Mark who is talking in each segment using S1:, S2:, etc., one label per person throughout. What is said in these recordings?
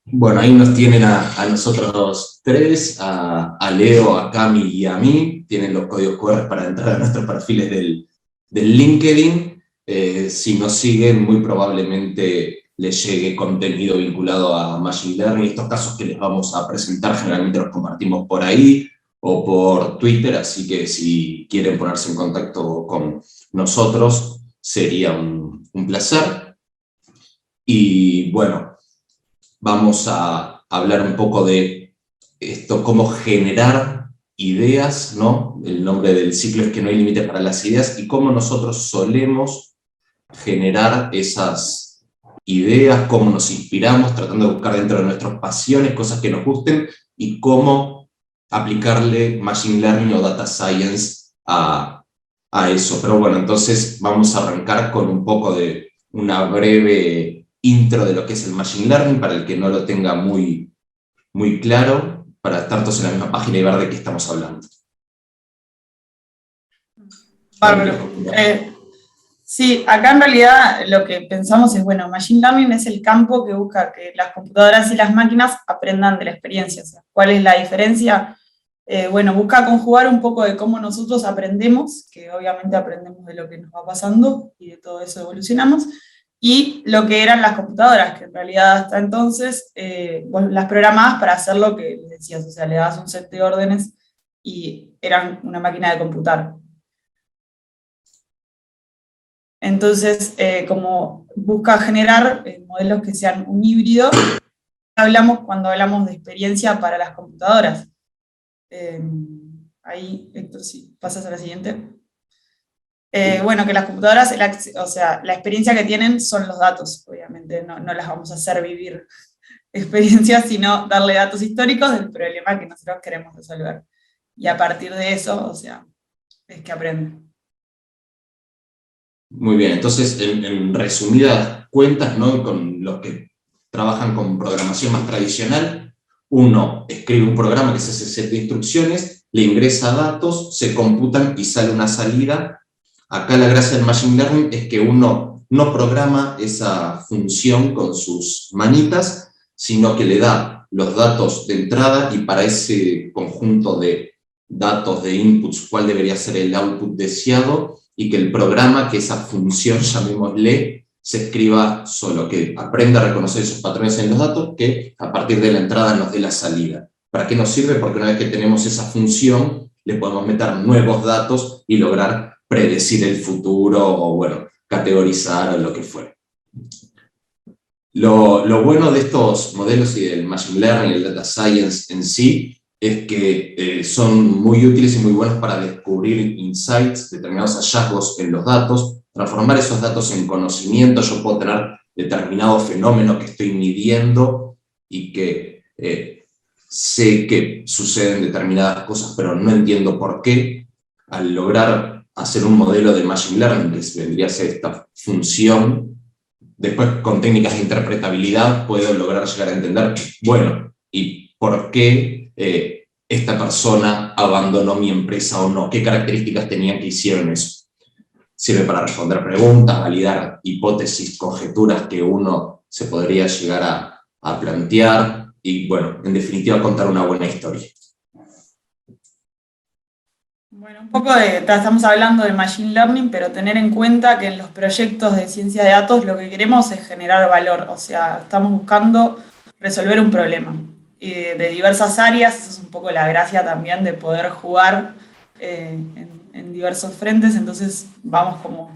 S1: Bueno, ahí nos tienen a nosotros tres, a Leo, a Cami y a mí. Tienen los códigos QR para entrar a nuestros perfiles del LinkedIn. Si nos siguen, muy probablemente les llegue contenido vinculado a Machine Learning. Estos casos que les vamos a presentar generalmente los compartimos por ahí o por Twitter, así que si quieren ponerse en contacto con nosotros, sería un placer. Y bueno, vamos a hablar un poco de esto, cómo generar ideas, ¿no? El nombre del ciclo es que no hay límite para las ideas, y cómo nosotros solemos generar esas ideas, cómo nos inspiramos, tratando de buscar dentro de nuestras pasiones cosas que nos gusten, y cómo aplicarle Machine Learning o Data Science a eso. Pero bueno, entonces vamos a arrancar con un poco de una breve intro de lo que es el Machine Learning, para el que no lo tenga muy claro, para estar todos en la misma página y ver de qué estamos hablando.
S2: Bárbaro. Sí, acá en realidad lo que pensamos es, bueno, Machine Learning es el campo que busca que las computadoras y las máquinas aprendan de la experiencia. O sea, ¿cuál es la diferencia? Bueno, busca conjugar un poco de cómo nosotros aprendemos, que obviamente aprendemos de lo que nos va pasando y de todo eso evolucionamos, y lo que eran las computadoras, que en realidad hasta entonces vos las programabas para hacer lo que les decías, o sea, le dabas un set de órdenes y eran una máquina de computar. Entonces, como busca generar modelos que sean un híbrido, cuando hablamos de experiencia para las computadoras. Ahí, Héctor, si pasas a la siguiente. Bueno, que las computadoras, o sea, la experiencia que tienen son los datos, obviamente, no las vamos a hacer vivir experiencias, sino darle datos históricos del problema que nosotros queremos resolver. Y a partir de eso, o sea, es que aprenden.
S1: Muy bien, entonces en resumidas cuentas, ¿no? Con los que trabajan con programación más tradicional, uno escribe un programa que es ese set de instrucciones, le ingresa datos, se computan y sale una salida. Acá la gracia del Machine Learning es que uno no programa esa función con sus manitas, sino que le da los datos de entrada, y para ese conjunto de datos de inputs, cuál debería ser el output deseado, y que el programa, que esa función, llamémosle, se escriba solo, que aprenda a reconocer esos patrones en los datos, que a partir de la entrada nos dé la salida. ¿Para qué nos sirve? Porque una vez que tenemos esa función, le podemos meter nuevos datos y lograr predecir el futuro, o bueno, categorizar o lo que fuera. Lo bueno de estos modelos y del Machine Learning y el Data Science en sí es que son muy útiles y muy buenos para descubrir insights, determinados hallazgos en los datos, transformar esos datos en conocimiento. Yo puedo tener determinado fenómeno que estoy midiendo y que sé que suceden determinadas cosas, pero no entiendo por qué. Al lograr hacer un modelo de Machine Learning, que vendría a ser esta función, después con técnicas de interpretabilidad puedo lograr llegar a entender, bueno, ¿y por qué esta persona abandonó mi empresa o no? ¿Qué características tenían que hicieron eso? Sirve para responder preguntas, validar hipótesis, conjeturas que uno se podría llegar a plantear, y bueno, en definitiva contar una buena historia.
S2: Bueno, un poco estamos hablando de Machine Learning, pero tener en cuenta que en los proyectos de ciencia de datos lo que queremos es generar valor, o sea, estamos buscando resolver un problema de diversas áreas. Eso es un poco la gracia también de poder jugar en diversos frentes, entonces vamos como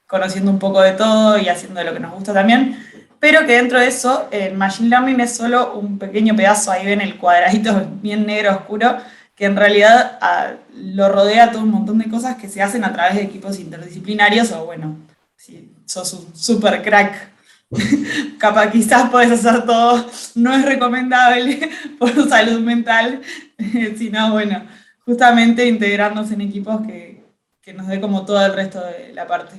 S2: conociendo un poco de todo y haciendo lo que nos gusta también, pero que dentro de eso el Machine Learning es solo un pequeño pedazo. Ahí ven el cuadradito bien negro oscuro, que en realidad lo rodea todo un montón de cosas que se hacen a través de equipos interdisciplinarios, o bueno, si sos un super crack, capaz quizás podés hacer todo, no es recomendable por salud mental, sino bueno, justamente integrarnos en equipos que nos dé como todo el resto de la parte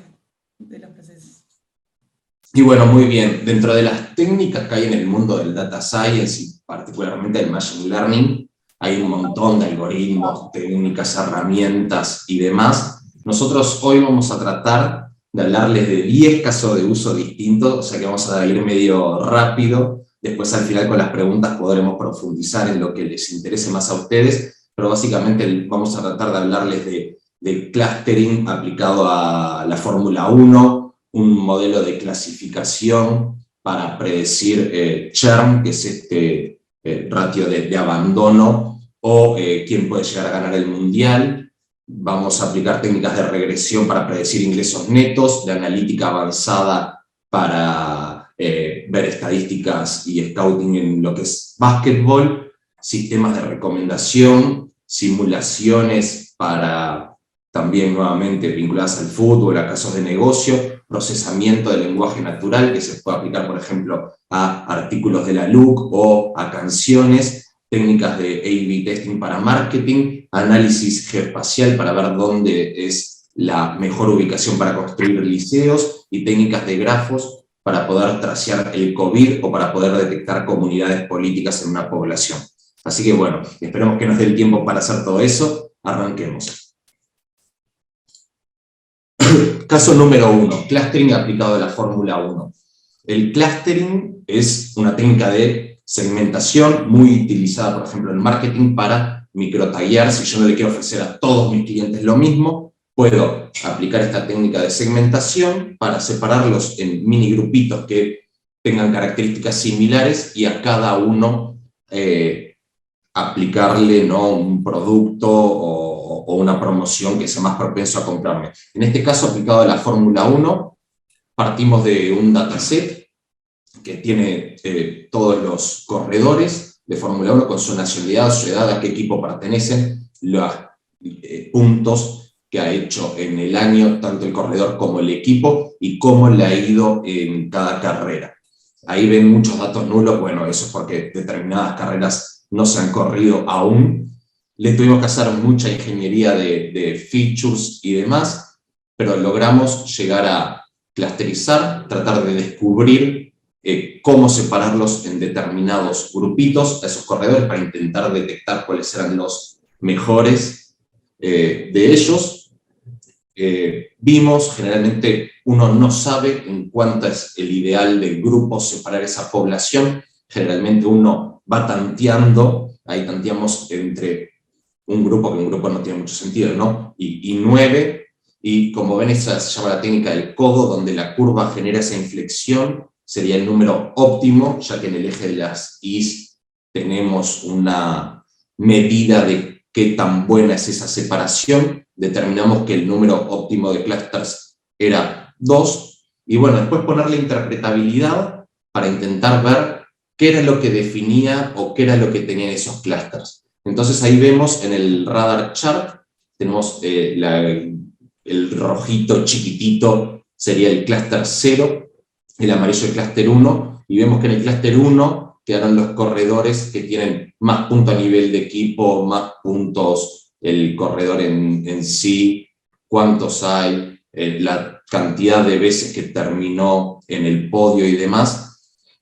S2: de los procesos.
S1: Y bueno, muy bien, dentro de las técnicas que hay en el mundo del Data Science y particularmente del Machine Learning, hay un montón de algoritmos, técnicas, herramientas y demás. Nosotros hoy vamos a tratar de hablarles de 10 casos de uso distintos, o sea que vamos a ir medio rápido Después al final con las preguntas podremos profundizar en lo que les interese más a ustedes, pero básicamente vamos a tratar de hablarles del clustering aplicado a la Fórmula 1, un modelo de clasificación para predecir churn, que es este ratio de abandono, o quién puede llegar a ganar el mundial. Vamos a aplicar técnicas de regresión para predecir ingresos netos, de analítica avanzada para ver estadísticas y scouting en lo que es básquetbol, sistemas de recomendación, simulaciones para también nuevamente vinculadas al fútbol, a casos de negocio, procesamiento de lenguaje natural que se puede aplicar, por ejemplo, a artículos de la LUC o a canciones, técnicas de A/B testing para marketing, análisis geoespacial para ver dónde es la mejor ubicación para construir liceos y técnicas de grafos para poder tracear el COVID o para poder detectar comunidades políticas en una población. Así que bueno, esperemos que nos dé el tiempo para hacer todo eso. Arranquemos. Caso número 1, clustering aplicado a la Fórmula 1. El clustering es una técnica de segmentación muy utilizada, por ejemplo, en marketing para microtaguear. Si yo no le quiero ofrecer a todos mis clientes lo mismo, puedo aplicar esta técnica de segmentación para separarlos en mini grupitos que tengan características similares y a cada uno aplicarle, ¿no?, un producto o una promoción que sea más propenso a comprarme. En este caso, aplicado a la Fórmula 1, partimos de un dataset que tiene todos los corredores de Fórmula 1 con su nacionalidad, su edad, a qué equipo pertenecen, los puntos que ha hecho en el año tanto el corredor como el equipo y cómo le ha ido en cada carrera. Ahí ven muchos datos nulos, bueno, eso es porque determinadas carreras no se han corrido aún. Le tuvimos que hacer mucha ingeniería de features y demás, pero logramos llegar a clusterizar, tratar de descubrir cómo separarlos en determinados grupitos a esos corredores para intentar detectar cuáles eran los mejores de ellos. Vimos, generalmente uno no sabe en cuánto es el ideal de grupos separar esa población, generalmente uno va tanteando, ahí tanteamos entre un grupo, que un grupo no tiene mucho sentido, ¿no? Y 9, y como ven, esa se llama la técnica del codo, donde la curva genera esa inflexión, sería el número óptimo, ya que en el eje de las Is tenemos una medida de qué tan buena es esa separación, determinamos que el número óptimo de clusters era 2, y bueno, después ponerle interpretabilidad para intentar ver qué era lo que definía o qué era lo que tenían esos clusters. Entonces ahí vemos en el radar chart, tenemos el rojito chiquitito sería el clúster 0, el amarillo el clúster 1, y vemos que en el clúster 1 quedaron los corredores que tienen más puntos a nivel de equipo, más puntos el corredor en sí, cuántos hay, la cantidad de veces que terminó en el podio y demás.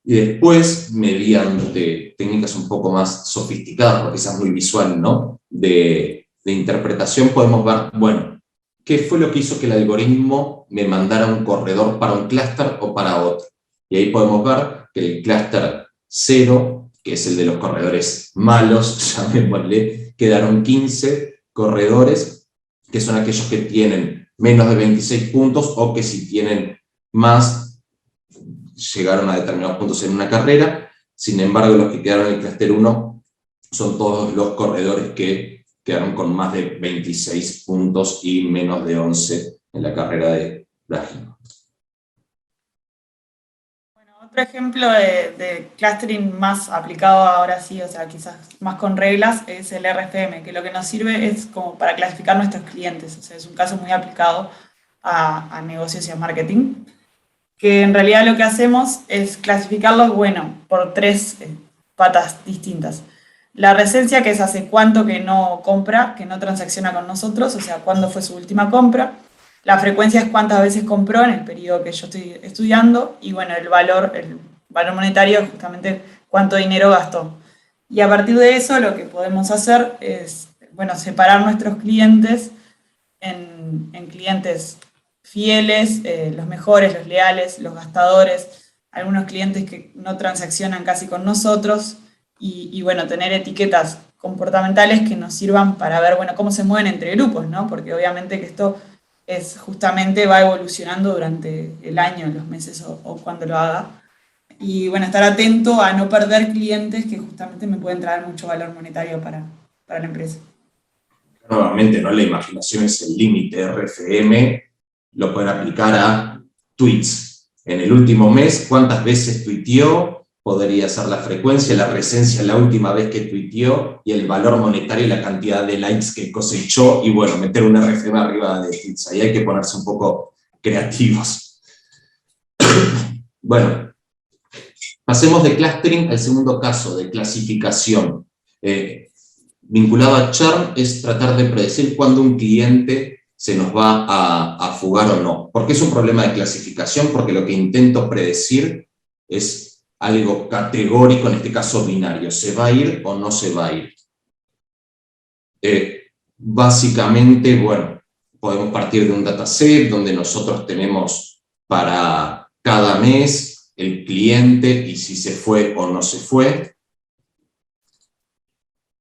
S1: Y después, mediante técnicas un poco más sofisticadas, porque esa es muy visual, ¿no?, de interpretación, podemos ver, bueno, ¿qué fue lo que hizo que el algoritmo me mandara un corredor para un clúster o para otro? Y ahí podemos ver que el clúster 0, que es el de los corredores malos, llamémosle, quedaron 15 corredores, que son aquellos que tienen menos de 26 puntos o que si tienen más, llegaron a determinados puntos en una carrera. Sin embargo, los que quedaron en el clúster 1 son todos los corredores que quedaron con más de 26 puntos y menos de 11 en la carrera de Brasil.
S2: Bueno, otro ejemplo de clustering más aplicado ahora sí, o sea, quizás más con reglas, es el RFM, que lo que nos sirve es como para clasificar nuestros clientes. O sea, es un caso muy aplicado a negocios y a marketing, que en realidad lo que hacemos es clasificarlos, bueno, por 3 patas distintas. La recencia, que es hace cuánto que no compra, que no transacciona con nosotros, o sea, cuándo fue su última compra. La frecuencia es cuántas veces compró en el periodo que yo estoy estudiando, y bueno, el valor monetario es justamente cuánto dinero gastó. Y a partir de eso lo que podemos hacer es, bueno, separar nuestros clientes en clientes fieles, los mejores, los leales, los gastadores, algunos clientes que no transaccionan casi con nosotros, y bueno, tener etiquetas comportamentales que nos sirvan para ver, bueno, cómo se mueven entre grupos, ¿no? Porque obviamente que esto justamente va evolucionando durante el año, los meses o cuando lo haga. Y bueno, estar atento a no perder clientes que justamente me pueden traer mucho valor monetario para la empresa.
S1: Nuevamente, ¿no? La imaginación es el límite. RFM lo pueden aplicar a tweets. En el último mes, ¿cuántas veces tuiteó? Podría ser la frecuencia, la presencia la última vez que tuiteó y el valor monetario y la cantidad de likes que cosechó, y bueno, meter un RFM arriba de tweets. Ahí hay que ponerse un poco creativos. Bueno, pasemos de clustering al segundo caso, de clasificación. Vinculado a churn es tratar de predecir cuándo un cliente se nos va a fugar o no. ¿Por qué es un problema de clasificación? Porque lo que intento predecir es algo categórico, en este caso binario. ¿Se va a ir o no se va a ir? Básicamente, bueno, podemos partir de un dataset donde nosotros tenemos para cada mes el cliente y si se fue o no se fue.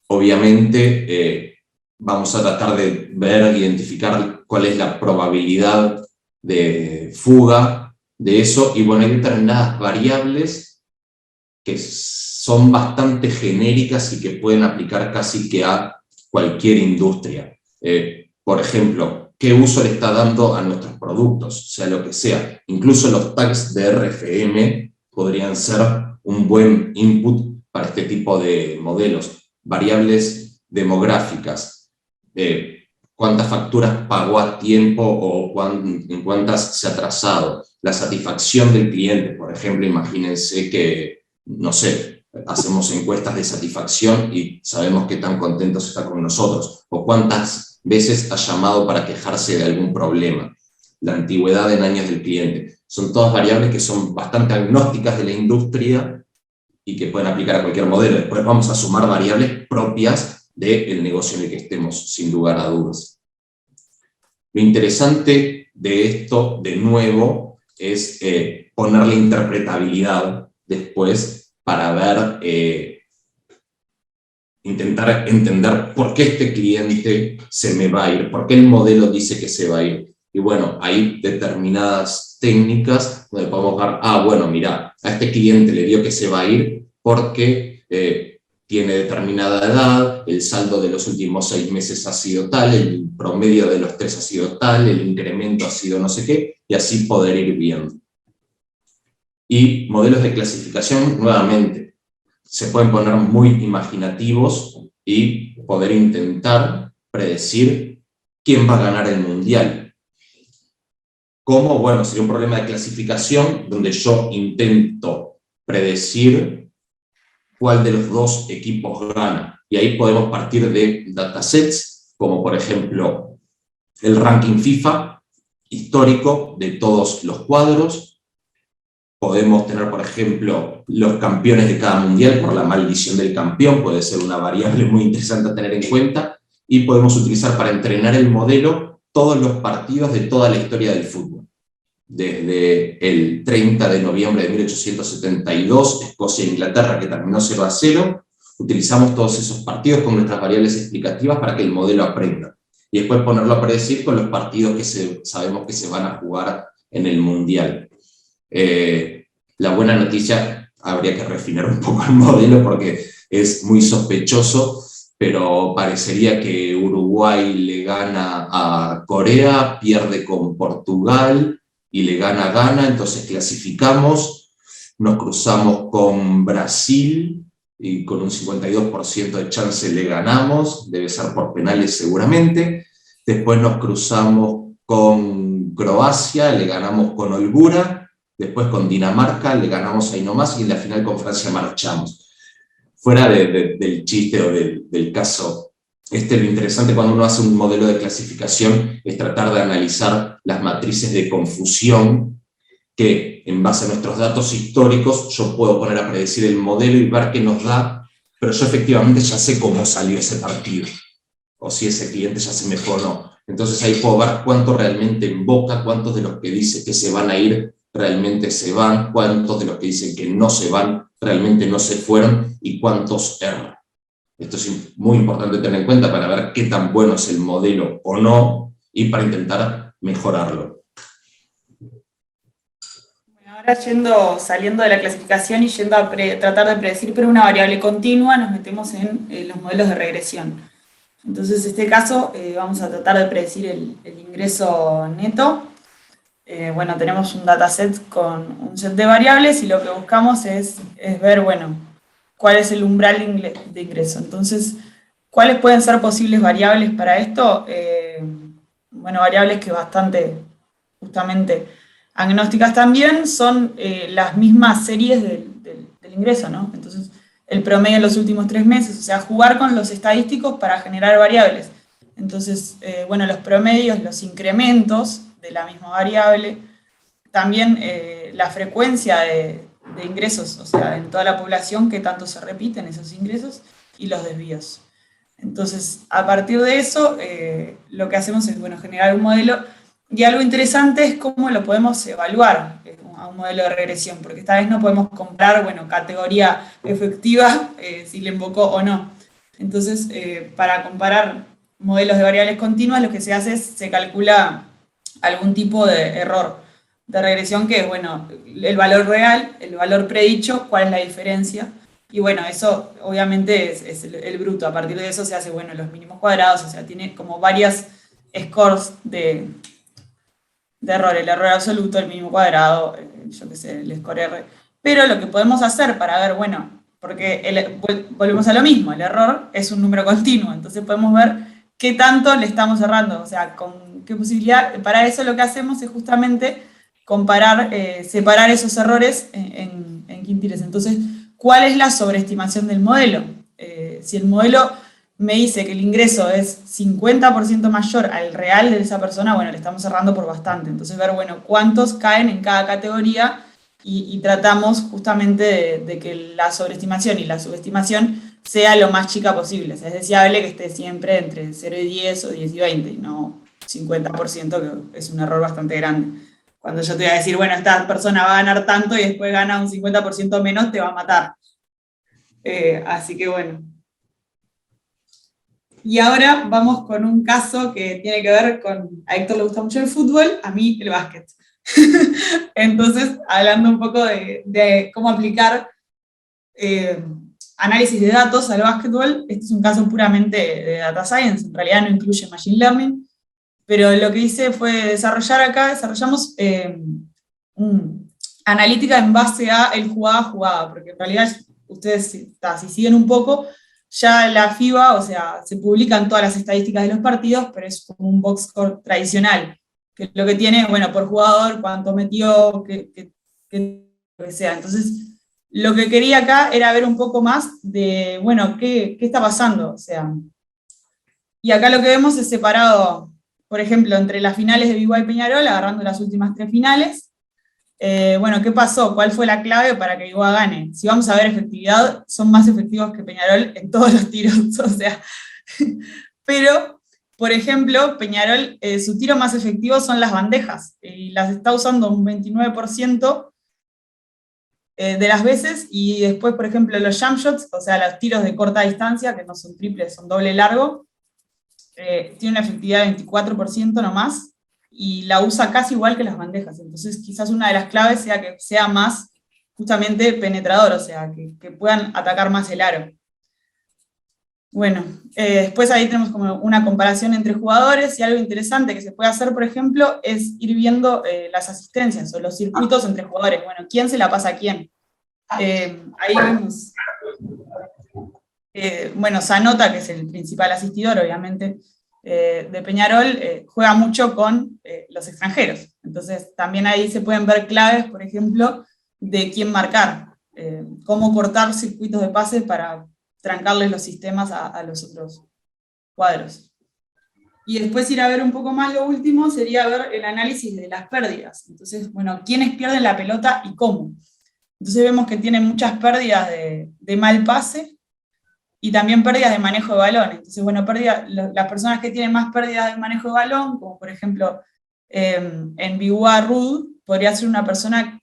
S1: Obviamente, vamos a tratar de ver, identificar cuál es la probabilidad de fuga de eso, y bueno, hay determinadas variables que son bastante genéricas y que pueden aplicar casi que a cualquier industria. Por ejemplo, ¿qué uso le está dando a nuestros productos? Sea lo que sea. Incluso los tags de RFM podrían ser un buen input para este tipo de modelos. Variables demográficas, cuántas facturas pagó a tiempo o en cuántas se ha atrasado, la satisfacción del cliente, por ejemplo, imagínense que, no sé, hacemos encuestas de satisfacción y sabemos qué tan contentos está con nosotros, o cuántas veces ha llamado para quejarse de algún problema, la antigüedad en años del cliente. Son todas variables que son bastante agnósticas de la industria y que pueden aplicar a cualquier modelo. Después vamos a sumar variables propias del negocio en el que estemos, sin lugar a dudas. Lo interesante de esto, de nuevo, es ponerle interpretabilidad después para ver, intentar entender por qué este cliente se me va a ir, por qué el modelo dice que se va a ir. Y bueno, hay determinadas técnicas donde podemos ver, bueno, mira, a este cliente le dio que se va a ir porque tiene determinada edad, el saldo de los últimos 6 meses ha sido tal, el promedio de los 3 ha sido tal, el incremento ha sido no sé qué, y así poder ir viendo. Y modelos de clasificación, nuevamente, se pueden poner muy imaginativos y poder intentar predecir quién va a ganar el mundial. ¿Cómo? Bueno, sería un problema de clasificación donde yo intento predecir cuál de los dos equipos gana. Y ahí podemos partir de datasets, como por ejemplo el ranking FIFA histórico de todos los cuadros. Podemos tener, por ejemplo, los campeones de cada mundial por la maldición del campeón, puede ser una variable muy interesante a tener en cuenta, y podemos utilizar para entrenar el modelo todos los partidos de toda la historia del fútbol. Desde el 30 de noviembre de 1872, Escocia-Inglaterra, que terminó 0-0, utilizamos todos esos partidos con nuestras variables explicativas para que el modelo aprenda. Y después ponerlo a predecir con los partidos que sabemos que se van a jugar en el mundial. La buena noticia, habría que refinar un poco el modelo porque es muy sospechoso, pero parecería que Uruguay le gana a Corea, pierde con Portugal y le gana a Ghana, entonces clasificamos, nos cruzamos con Brasil y con un 52% de chance le ganamos, debe ser por penales seguramente. Después nos cruzamos con Croacia, le ganamos con holgura. Después con Dinamarca le ganamos ahí nomás, y en la final con Francia marchamos. Fuera del chiste o del caso, lo interesante cuando uno hace un modelo de clasificación es tratar de analizar las matrices de confusión que, en base a nuestros datos históricos, yo puedo poner a predecir el modelo y ver qué nos da, pero yo efectivamente ya sé cómo salió ese partido, o si ese cliente ya se me fue o no. Entonces ahí puedo ver cuánto realmente invoca, cuántos de los que dice que se van a ir realmente se van, cuántos de los que dicen que no se van realmente no se fueron y cuántos erran. Esto es muy importante tener en cuenta para ver qué tan bueno es el modelo o no y para intentar mejorarlo.
S2: Bueno, ahora saliendo de la clasificación y yendo a tratar de predecir pero una variable continua, nos metemos en los modelos de regresión. Entonces, en este caso, vamos a tratar de predecir el ingreso neto. Bueno, tenemos un dataset con un set de variables y lo que buscamos es ver, bueno, cuál es el umbral de ingreso. Entonces, ¿cuáles pueden ser posibles variables para esto? Bueno, variables que bastante, justamente, agnósticas también, son las mismas series del ingreso, ¿no? Entonces, el promedio en los últimos 3 meses, o sea, jugar con los estadísticos para generar variables. Entonces, bueno, los promedios, los incrementos de la misma variable, también la frecuencia de ingresos, o sea, en toda la población, que tanto se repiten esos ingresos, y los desvíos. Entonces, a partir de eso, lo que hacemos es, bueno, generar un modelo, y algo interesante es cómo lo podemos evaluar a un modelo de regresión, porque esta vez no podemos comparar, bueno, categoría efectiva, si le invocó o no. Entonces, para comparar modelos de variables continuas, lo que se hace es, se calcula algún tipo de error de regresión, que es, bueno, el valor real, el valor predicho, cuál es la diferencia. Y bueno, eso obviamente es el bruto. A partir de eso se hace, bueno, los mínimos cuadrados, o sea, tiene como varias scores de error. El error absoluto, el mínimo cuadrado, yo qué sé, el score R. Pero lo que podemos hacer para ver, bueno, porque volvemos a lo mismo, el error es un número continuo, entonces podemos ver qué tanto le estamos errando, o sea, con qué posibilidad. Para eso lo que hacemos es justamente comparar, separar esos errores en quintiles. Entonces, ¿cuál es la sobreestimación del modelo? Si el modelo me dice que el ingreso es 50% mayor al real de esa persona, bueno, le estamos errando por bastante. Entonces, ver, bueno, cuántos caen en cada categoría y tratamos justamente de que la sobreestimación y la subestimación sea lo más chica posible. O sea, es deseable que esté siempre entre 0 y 10 o 10 y 20, y no 50%, que es un error bastante grande. Cuando yo te voy a decir, bueno, esta persona va a ganar tanto y después gana un 50% menos, te va a matar. Así que bueno. Y ahora vamos con un caso que tiene que ver con, a Héctor le gusta mucho el fútbol, a mí el básquet. Entonces, hablando un poco de cómo aplicar análisis de datos al básquetbol, este es un caso puramente de data science, en realidad no incluye machine learning, pero lo que hice fue desarrollamos analítica en base a el jugada a jugada, porque en realidad ustedes, si siguen un poco, ya la FIBA, o sea, se publican todas las estadísticas de los partidos, pero es como un box score tradicional, que lo que tiene, bueno, por jugador, cuánto metió, lo que sea. Entonces, lo que quería acá era ver un poco más de, bueno, qué está pasando, o sea. Y acá lo que vemos es separado, por ejemplo, entre las finales de BY Peñarol, agarrando las últimas 3 finales. Bueno, ¿qué pasó? ¿Cuál fue la clave para que Iguá gane? Si vamos a ver efectividad, son más efectivos que Peñarol en todos los tiros, o sea. Pero, por ejemplo, Peñarol, su tiro más efectivo son las bandejas, y las está usando un 29% de las veces, y después, por ejemplo, los jump shots, o sea, los tiros de corta distancia, que no son triples, son doble largo, tiene una efectividad de 24% nomás, y la usa casi igual que las bandejas. Entonces, quizás una de las claves sea que sea más justamente penetrador, o sea, que puedan atacar más el aro. Bueno, después ahí tenemos como una comparación entre jugadores, y algo interesante que se puede hacer, por ejemplo, es ir viendo las asistencias o los circuitos entre jugadores. Bueno, ¿quién se la pasa a quién? Ahí vemos, bueno, Zanota, que es el principal asistidor, obviamente, de Peñarol, juega mucho con los extranjeros. Entonces, también ahí se pueden ver claves, por ejemplo, de quién marcar, cómo cortar circuitos de pase para trancarles los sistemas a los otros cuadros. Y después ir a ver un poco más lo último, sería ver el análisis de las pérdidas. Entonces, bueno, ¿quiénes pierden la pelota y cómo? Entonces vemos que tienen muchas pérdidas de mal pase, y también pérdidas de manejo de balón. Entonces, bueno, las personas que tienen más pérdidas de manejo de balón, como por ejemplo en Biguá Rude, podría ser una persona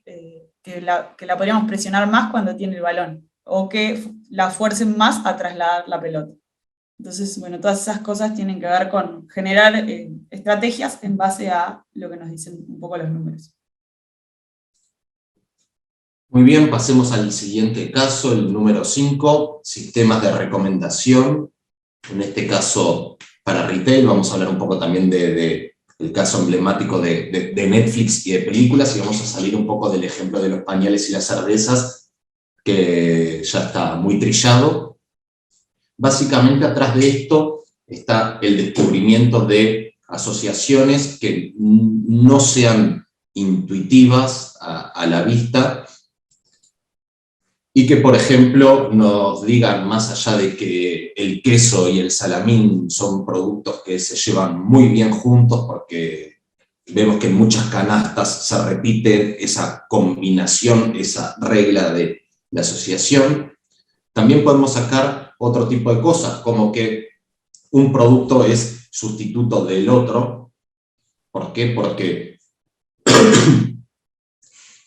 S2: que la podríamos presionar más cuando tiene el balón, o que la fuercen más a trasladar la pelota. Entonces, bueno, todas esas cosas tienen que ver con generar estrategias en base a lo que nos dicen un poco los números.
S1: Muy bien, pasemos al siguiente caso, el número 5, sistemas de recomendación. En este caso, para retail, vamos a hablar un poco también del caso emblemático de Netflix y de películas, y vamos a salir un poco del ejemplo de los pañales y las cervezas, que ya está muy trillado. Básicamente, atrás de esto está el descubrimiento de asociaciones que no sean intuitivas a la vista, y que, por ejemplo, nos digan, más allá de que el queso y el salamín son productos que se llevan muy bien juntos, porque vemos que en muchas canastas se repite esa combinación, esa regla de asociación. También podemos sacar otro tipo de cosas, como que un producto es sustituto del otro. ¿Por qué? Porque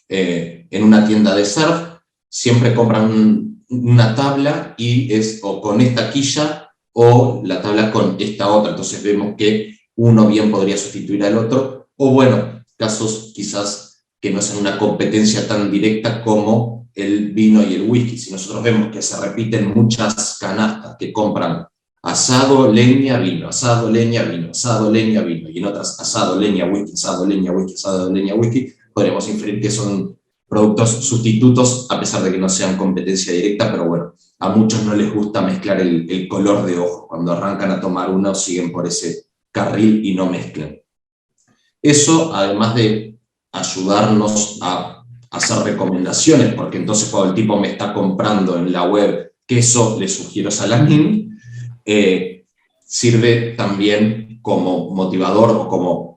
S1: en una tienda de surf siempre compran una tabla y es o con esta quilla o la tabla con esta otra. Entonces vemos que uno bien podría sustituir al otro, o bueno, casos quizás que no sean una competencia tan directa como el vino y el whisky. Si nosotros vemos que se repiten muchas canastas que compran asado, leña, vino, asado, leña, vino, asado, leña, vino, y en otras asado, leña, whisky, asado, leña, whisky, asado, leña, whisky, podremos inferir que son productos sustitutos, a pesar de que no sean competencia directa, pero bueno, a muchos no les gusta mezclar el color de ojo. Cuando arrancan a tomar uno, siguen por ese carril y no mezclan. Eso, además de ayudarnos a hacer recomendaciones, porque entonces cuando el tipo me está comprando en la web queso, le sugiero salamín, sirve también como motivador o como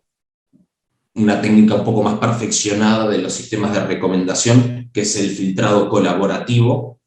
S1: una técnica un poco más perfeccionada de los sistemas de recomendación, que es el filtrado colaborativo.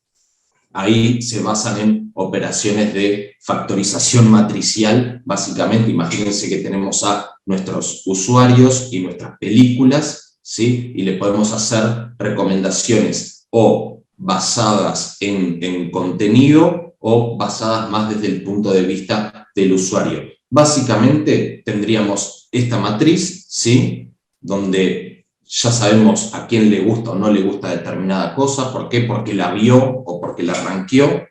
S1: Ahí se basan en operaciones de factorización matricial, básicamente. Imagínense que tenemos a nuestros usuarios y nuestras películas, ¿sí? Y le podemos hacer recomendaciones o basadas en contenido o basadas más desde el punto de vista del usuario. Básicamente tendríamos esta matriz, ¿sí? Donde ya sabemos a quién le gusta o no le gusta determinada cosa. ¿Por qué? Porque la vio o porque la rankeó.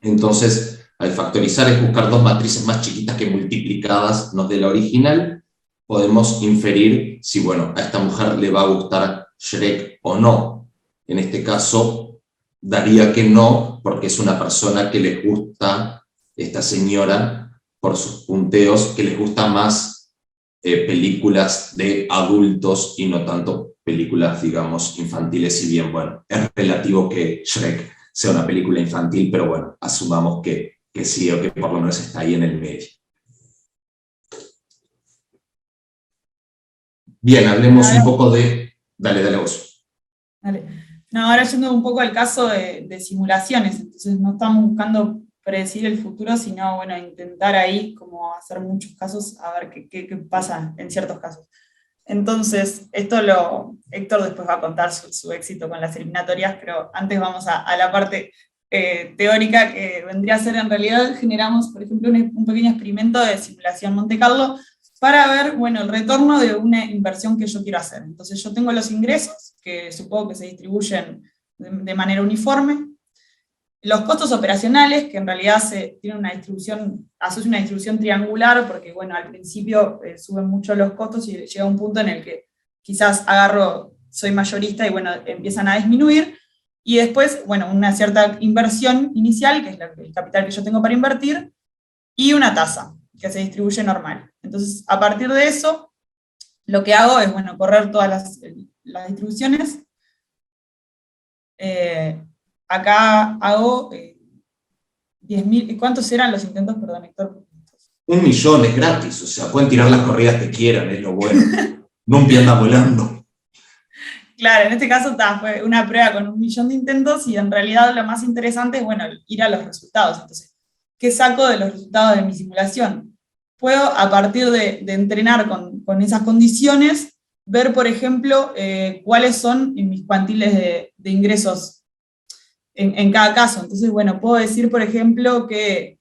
S1: Entonces, al factorizar es buscar dos matrices más chiquitas que multiplicadas nos dé la original. Podemos inferir si, bueno, a esta mujer le va a gustar Shrek o no. En este caso, daría que no, porque es una persona que les gusta, esta señora, por sus punteos, que les gusta más películas de adultos y no tanto películas, digamos, infantiles, si bien, bueno, es relativo que Shrek sea una película infantil, pero bueno, asumamos que sí, o que por lo menos está ahí en el medio. Bien, hablemos un poco de... Dale vos.
S2: Dale. No, ahora yendo un poco al caso de simulaciones, entonces no estamos buscando predecir el futuro, sino, bueno, intentar ahí como hacer muchos casos, a ver qué pasa en ciertos casos. Entonces, Héctor después va a contar su éxito con las eliminatorias, pero antes vamos a la parte teórica, que vendría a ser, en realidad, generamos, por ejemplo, un pequeño experimento de simulación Monte Carlo para ver, bueno, el retorno de una inversión que yo quiero hacer. Entonces, yo tengo los ingresos, que supongo que se distribuyen de manera uniforme, los costos operacionales, que en realidad tienen una distribución, asocia una distribución triangular, porque bueno, al principio suben mucho los costos y llega un punto en el que quizás soy mayorista y bueno, empiezan a disminuir, y después, bueno, una cierta inversión inicial, que es el capital que yo tengo para invertir, y una tasa, que se distribuye normal. Entonces, a partir de eso, lo que hago es, bueno, correr todas las distribuciones. Acá hago 10.000, ¿cuántos eran los intentos? Perdón, Héctor.
S1: 1 millón es gratis, o sea, pueden tirar las corridas que quieran, es lo bueno. Nunca anda volando.
S2: Claro, en este caso fue una prueba con 1 millón de intentos, y en realidad lo más interesante es, bueno, ir a los resultados. Entonces, ¿qué saco de los resultados de mi simulación? Puedo, a partir de entrenar con esas condiciones, ver, por ejemplo, cuáles son mis cuantiles de ingresos en cada caso. Entonces, bueno, puedo decir, por ejemplo, que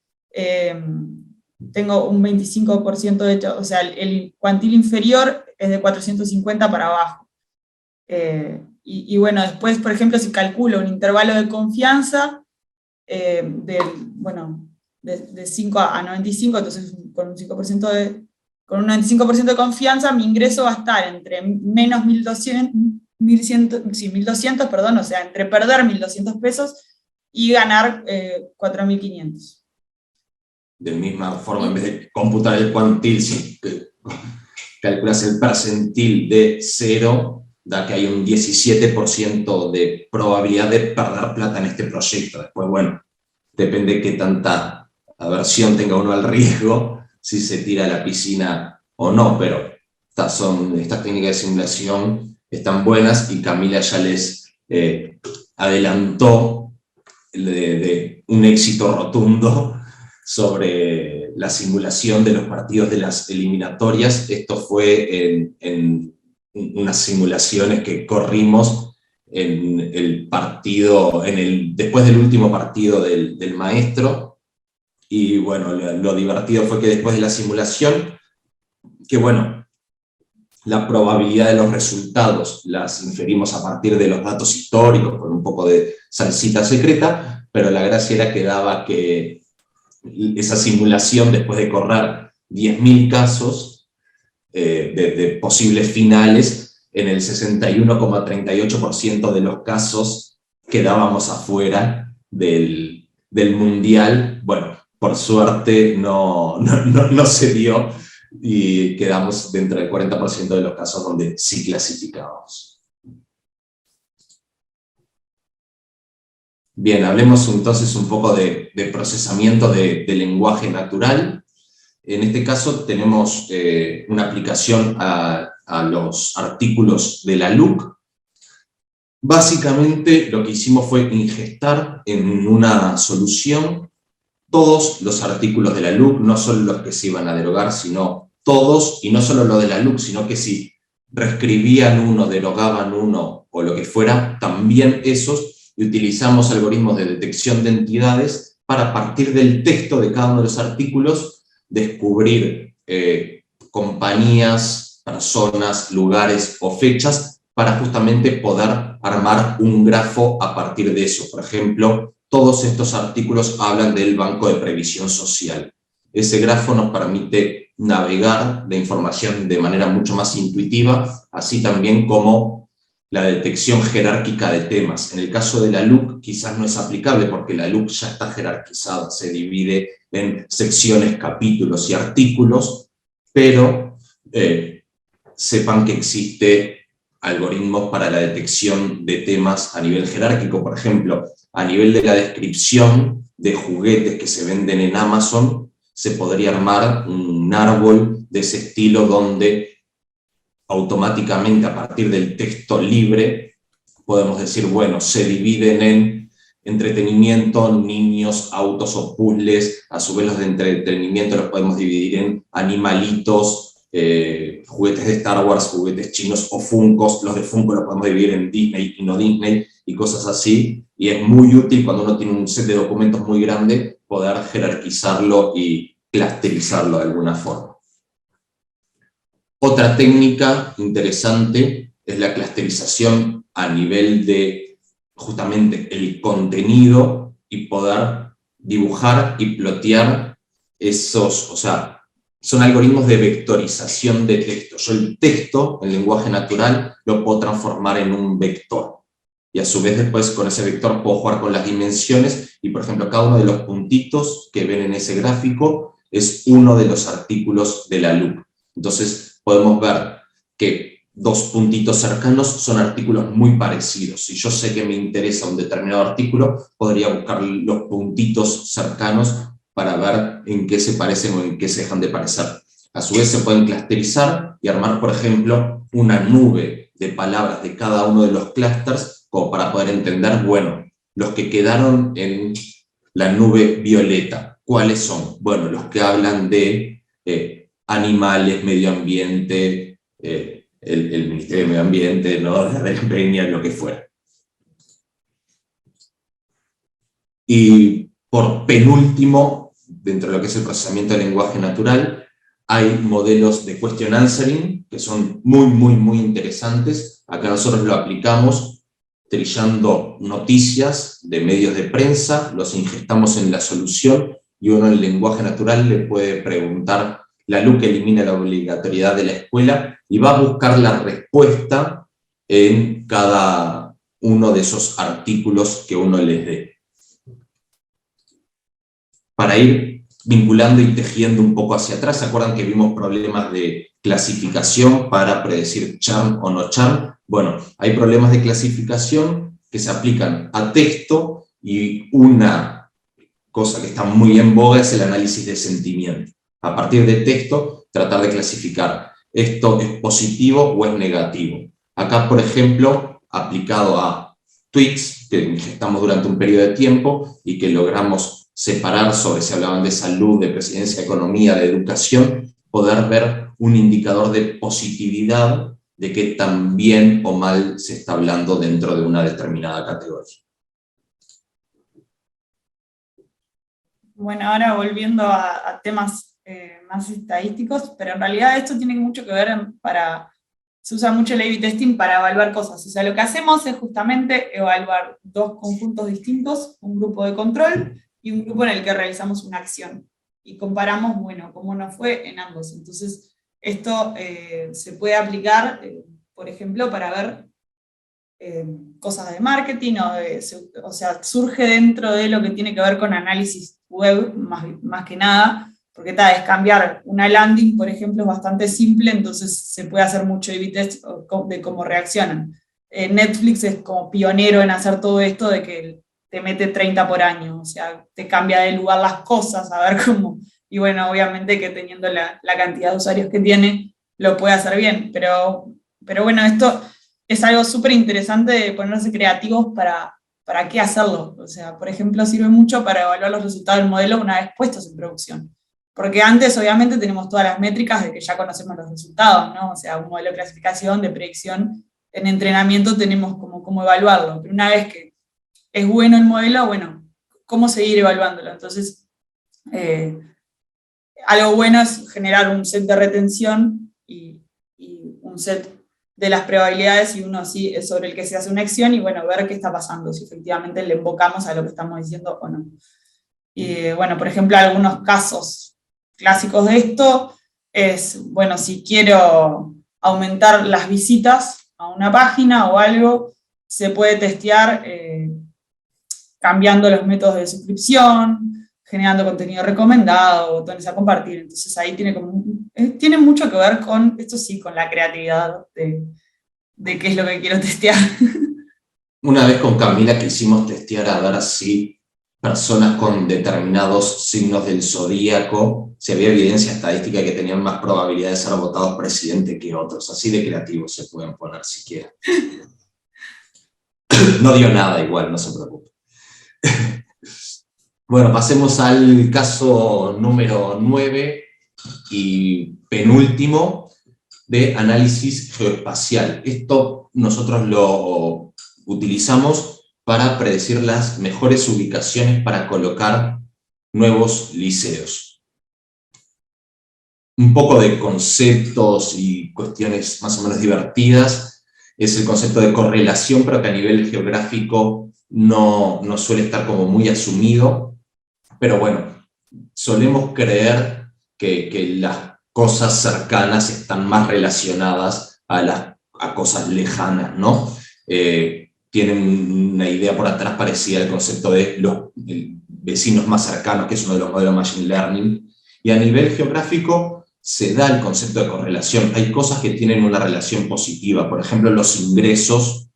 S2: tengo un 25% de hecho, o sea, el cuantil inferior es de 450 para abajo. Y bueno, después, por ejemplo, si calculo un intervalo de confianza, de 5 a 95, entonces con un 5% con un 95% de confianza, mi ingreso va a estar entre menos 1.200, 1.200, perdón, o sea, entre perder 1.200 pesos y ganar 4.500.
S1: De misma forma, en vez de computar el cuantil, si calculas el percentil de 0, da que hay un 17% de probabilidad de perder plata en este proyecto. Después, bueno, depende de qué tanta aversión tenga uno al riesgo, si se tira a la piscina o no, pero estas técnicas de simulación están buenas y Camila ya les adelantó de un éxito rotundo sobre la simulación de los partidos de las eliminatorias. Esto fue en unas simulaciones que corrimos en el partido, después del último partido del maestro, y bueno, lo divertido fue que después de la simulación, que bueno, la probabilidad de los resultados las inferimos a partir de los datos históricos, con un poco de salsita secreta, pero la gracia era que daba que esa simulación, después de correr 10.000 casos de posibles finales, en el 61,38% de los casos quedábamos afuera del Mundial. Bueno, por suerte no se dio y quedamos dentro del 40% de los casos donde sí clasificábamos. Bien, hablemos entonces un poco de procesamiento de lenguaje natural. En este caso tenemos una aplicación a los artículos de la LUC. Básicamente lo que hicimos fue ingestar en una solución todos los artículos de la LUC, no solo los que se iban a derogar, sino todos, y no solo lo de la LUC, sino que si reescribían uno, derogaban uno o lo que fuera, también esos, y utilizamos algoritmos de detección de entidades para, a partir del texto de cada uno de los artículos, descubrir compañías, personas, lugares o fechas para justamente poder armar un grafo a partir de eso. Por ejemplo, todos estos artículos hablan del Banco de Previsión Social. Ese grafo nos permite navegar la información de manera mucho más intuitiva, así también como la detección jerárquica de temas. En el caso de la LUC quizás no es aplicable porque la LUC ya está jerarquizada, se divide en secciones, capítulos y artículos, pero sepan que existe algoritmos para la detección de temas a nivel jerárquico. Por ejemplo, a nivel de la descripción de juguetes que se venden en Amazon, se podría armar un árbol de ese estilo donde automáticamente, a partir del texto libre, podemos decir, bueno, se dividen en entretenimiento, niños, autos o puzzles. A su vez los de entretenimiento los podemos dividir en animalitos, juguetes de Star Wars, juguetes chinos o Funkos. Los de Funko los podemos dividir en Disney y no Disney y cosas así. Y es muy útil cuando uno tiene un set de documentos muy grande poder jerarquizarlo y clusterizarlo de alguna forma. Otra técnica interesante es la clusterización a nivel de justamente el contenido y poder dibujar y plotear esos, o sea, son algoritmos de vectorización de texto. Yo el texto, en lenguaje natural, lo puedo transformar en un vector. Y a su vez después con ese vector puedo jugar con las dimensiones y, por ejemplo, cada uno de los puntitos que ven en ese gráfico es uno de los artículos de la LUC. Entonces podemos ver que dos puntitos cercanos son artículos muy parecidos. Si yo sé que me interesa un determinado artículo, podría buscar los puntitos cercanos para ver en qué se parecen o en qué se dejan de parecer. A su vez se pueden clusterizar y armar, por ejemplo, una nube de palabras de cada uno de los clústeres, como para poder entender, bueno, los que quedaron en la nube violeta, ¿cuáles son? Bueno, los que hablan de animales, medio ambiente, el Ministerio de Medio Ambiente, ¿no? De Peña, lo que fuera. Y por penúltimo, dentro de lo que es el procesamiento del lenguaje natural, hay modelos de question answering que son muy interesantes. Acá nosotros lo aplicamos trillando noticias de medios de prensa, los ingestamos en la solución y uno en el lenguaje natural le puede preguntar la LUC elimina la obligatoriedad de la escuela y va a buscar la respuesta en cada uno de esos artículos que uno les dé. Para ir vinculando y tejiendo un poco hacia atrás, ¿se acuerdan que vimos problemas de clasificación para predecir charm o no charm? Bueno, hay problemas de clasificación que se aplican a texto y una cosa que está muy en boga es el análisis de sentimiento. A partir de texto, tratar de clasificar esto es positivo o es negativo. Acá, por ejemplo, aplicado a tweets que ingestamos durante un periodo de tiempo y que logramos separar sobre si hablaban de salud, de presidencia, economía, de educación, poder ver un indicador de positividad de qué tan bien o mal se está hablando dentro de una determinada categoría.
S2: Bueno, ahora volviendo a temas más estadísticos, pero en realidad esto tiene mucho que ver se usa mucho el A/B testing para evaluar cosas. O sea, lo que hacemos es justamente evaluar dos conjuntos distintos, un grupo de control y un grupo en el que realizamos una acción. Y comparamos, bueno, cómo nos fue en ambos. Entonces, esto se puede aplicar, por ejemplo, para ver cosas de marketing, o sea, surge dentro de lo que tiene que ver con análisis web, más que nada, porque es cambiar una landing, por ejemplo, es bastante simple, entonces se puede hacer mucho A/B test de cómo reaccionan. Netflix es como pionero en hacer todo esto de que te mete 30 por año, o sea, te cambia de lugar las cosas, a ver cómo, y bueno, obviamente que teniendo la cantidad de usuarios que tiene, lo puede hacer bien, pero bueno, esto es algo súper interesante de ponerse creativos para qué hacerlo. O sea, por ejemplo, sirve mucho para evaluar los resultados del modelo una vez puestos en producción. Porque antes, obviamente, tenemos todas las métricas de que ya conocemos los resultados, ¿no? O sea, un modelo de clasificación, de predicción, en entrenamiento tenemos cómo evaluarlo. Pero una vez que es bueno el modelo, bueno, ¿cómo seguir evaluándolo? Entonces, algo bueno es generar un set de retención y un set de las probabilidades y uno así es sobre el que se hace una acción y bueno, ver qué está pasando, si efectivamente le invocamos a lo que estamos diciendo o no. Y bueno, por ejemplo, algunos casos clásicos de esto es, bueno, si quiero aumentar las visitas a una página o algo, se puede testear cambiando los métodos de suscripción, generando contenido recomendado, botones a compartir. Entonces ahí tiene mucho que ver con, esto sí, con la creatividad de qué es lo que quiero testear.
S1: Una vez con Camila quisimos testear a ver si personas con determinados signos del zodíaco, si había evidencia estadística que tenían más probabilidad de ser votados presidente que otros. Así de creativos se pueden poner siquiera. No dio nada igual, no se preocupe. Bueno, pasemos al caso número 9 y penúltimo de análisis geoespacial. Esto nosotros lo utilizamos para predecir las mejores ubicaciones para colocar nuevos liceos. Un poco de conceptos y cuestiones más o menos divertidas es el concepto de correlación, pero que a nivel geográfico no suele estar como muy asumido. Pero bueno, solemos creer que las cosas cercanas están más relacionadas a cosas lejanas, ¿no? Tienen una idea por atrás parecida al concepto de los vecinos más cercanos, que es uno de los modelos Machine Learning, y a nivel geográfico se da el concepto de correlación. Hay cosas que tienen una relación positiva, por ejemplo, los ingresos,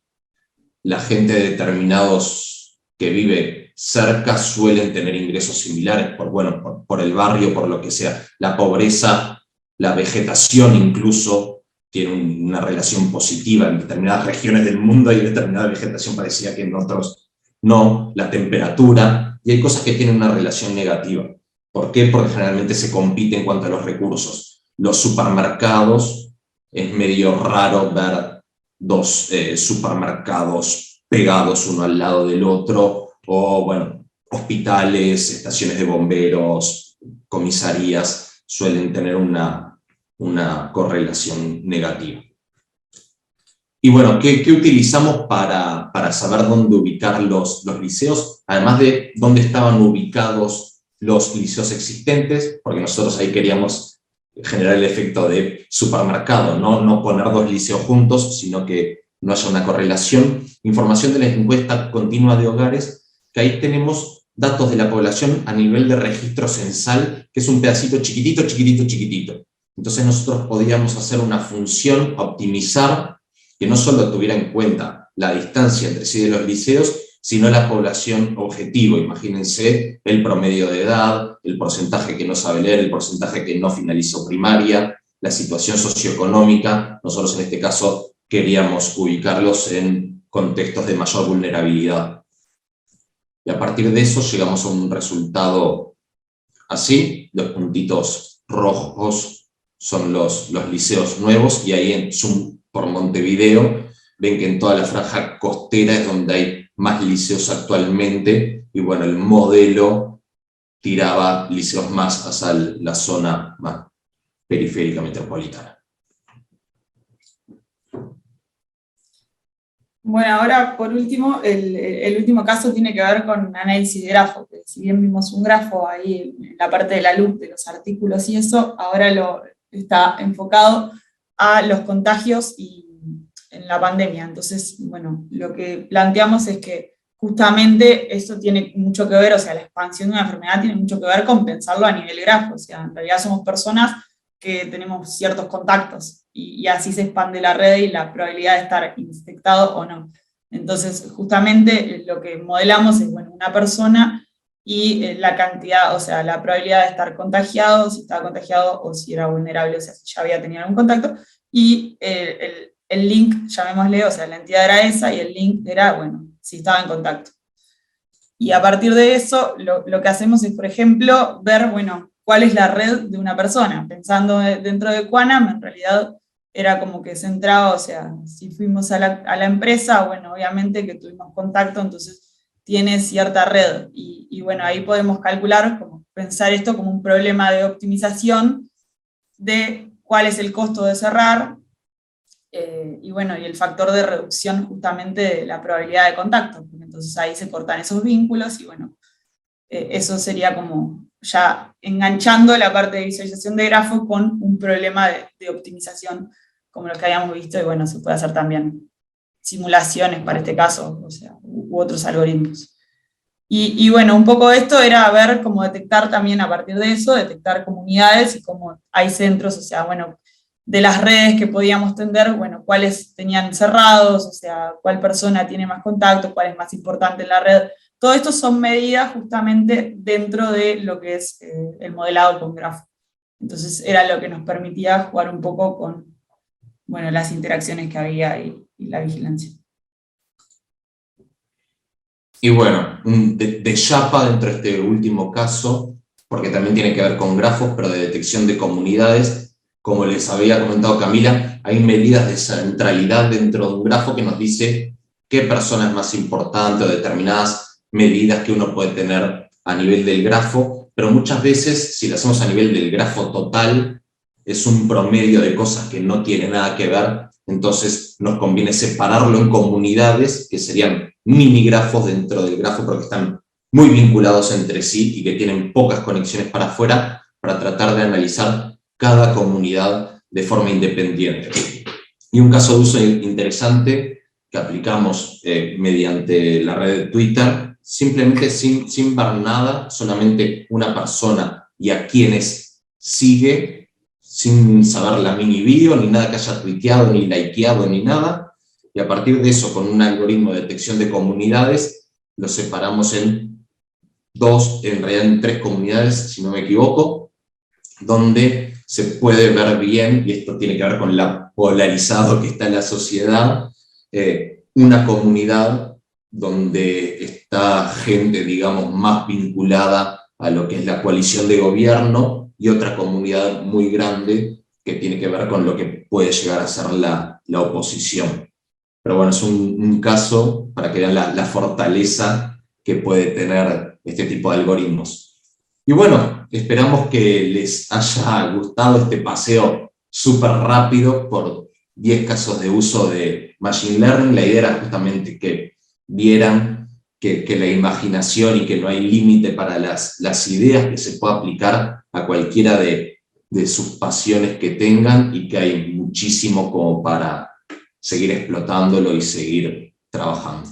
S1: la gente de determinados que vive cerca suelen tener ingresos similares, por el barrio, por lo que sea. La pobreza, la vegetación incluso, tiene una relación positiva. En determinadas regiones del mundo hay determinada vegetación parecida que en otros no. La temperatura, y hay cosas que tienen una relación negativa. ¿Por qué? Porque generalmente se compite en cuanto a los recursos. Los supermercados es medio raro ver dos supermercados pegados uno al lado del otro, o bueno, hospitales, estaciones de bomberos, comisarías, suelen tener una correlación negativa. Y bueno, ¿qué utilizamos para saber dónde ubicar los liceos? Además de dónde estaban ubicados los liceos existentes, porque nosotros ahí queríamos generar el efecto de supermercado, no poner dos liceos juntos, sino que no haya una correlación. Información de la encuesta continua de hogares, que ahí tenemos datos de la población a nivel de registro censal, que es un pedacito chiquitito, chiquitito, chiquitito. Entonces nosotros podíamos hacer una función, optimizar, que no solo tuviera en cuenta la distancia entre sí de los liceos, sino la población objetivo. Imagínense el promedio de edad, el porcentaje que no sabe leer, el porcentaje que no finalizó primaria, la situación socioeconómica. Nosotros en este caso queríamos ubicarlos en contextos de mayor vulnerabilidad. Y a partir de eso llegamos a un resultado así. Los puntitos rojos son los liceos nuevos, y ahí en Zoom por Montevideo ven que en toda la franja costera es donde hay más liceos actualmente, y bueno, el modelo tiraba liceos más hacia la zona más periférica metropolitana.
S2: Bueno, ahora por último, el último caso tiene que ver con análisis de grafo, que si bien vimos un grafo ahí en la parte de la luz de los artículos y eso, ahora está enfocado a los contagios y en la pandemia. Entonces, bueno, lo que planteamos es que justamente esto tiene mucho que ver, o sea, la expansión de una enfermedad tiene mucho que ver con pensarlo a nivel grafo, o sea, en realidad somos personas que tenemos ciertos contactos, y así se expande la red y la probabilidad de estar infectado o no. Entonces, justamente lo que modelamos es, bueno, una persona y la cantidad, o sea, la probabilidad de estar contagiado, si estaba contagiado o si era vulnerable, o sea, si ya había tenido algún contacto, y el link, llamémosle, o sea, la entidad era esa, y el link era, bueno, si estaba en contacto. Y a partir de eso, lo que hacemos es, por ejemplo, ver, bueno, cuál es la red de una persona. Pensando dentro de Quanam, en realidad era como que centrado, o sea, si fuimos a la empresa, bueno, obviamente que tuvimos contacto, entonces tiene cierta red. Y bueno, ahí podemos calcular, como pensar esto como un problema de optimización de cuál es el costo de cerrar, y bueno, y el factor de reducción justamente de la probabilidad de contacto, porque entonces ahí se cortan esos vínculos, y bueno, eso sería como ya enganchando la parte de visualización de grafo con un problema de optimización, como lo que habíamos visto, y bueno, se puede hacer también simulaciones para este caso, o sea, u otros algoritmos. Y bueno, un poco esto era ver cómo detectar también a partir de eso, detectar comunidades y cómo hay centros, o sea, bueno, de las redes que podíamos tender, bueno, cuáles tenían cerrados, o sea, cuál persona tiene más contacto, cuál es más importante en la red. Todo esto son medidas justamente dentro de lo que es el modelado con grafo. Entonces era lo que nos permitía jugar un poco con, bueno, las interacciones que había y la vigilancia.
S1: Y bueno, de chapa dentro de este último caso, porque también tiene que ver con grafos, pero de detección de comunidades. Como les había comentado Camila, hay medidas de centralidad dentro de un grafo que nos dice qué persona es más importante, o determinadas medidas que uno puede tener a nivel del grafo, pero muchas veces, si lo hacemos a nivel del grafo total, es un promedio de cosas que no tiene nada que ver. Entonces nos conviene separarlo en comunidades, que serían mini grafos dentro del grafo, porque están muy vinculados entre sí y que tienen pocas conexiones para afuera, para tratar de analizar cada comunidad de forma independiente. Y un caso de uso interesante que aplicamos mediante la red de Twitter, simplemente sin ver nada, solamente una persona y a quienes sigue, sin saber la mini video, ni nada que haya tuiteado, ni likeado, ni nada, y a partir de eso, con un algoritmo de detección de comunidades, lo separamos en en realidad en 3 comunidades, si no me equivoco, donde se puede ver bien, y esto tiene que ver con lo polarizado que está en la sociedad, una comunidad donde está gente, digamos, más vinculada a lo que es la coalición de gobierno, y otra comunidad muy grande que tiene que ver con lo que puede llegar a ser la oposición. Pero bueno, es un caso para que vean la fortaleza que puede tener este tipo de algoritmos. Y bueno, esperamos que les haya gustado este paseo súper rápido por 10 casos de uso de Machine Learning. La idea era justamente que vieran que la imaginación y que no hay límite para las ideas, que se puede aplicar a cualquiera de sus pasiones que tengan y que hay muchísimo como para seguir explotándolo y seguir trabajando.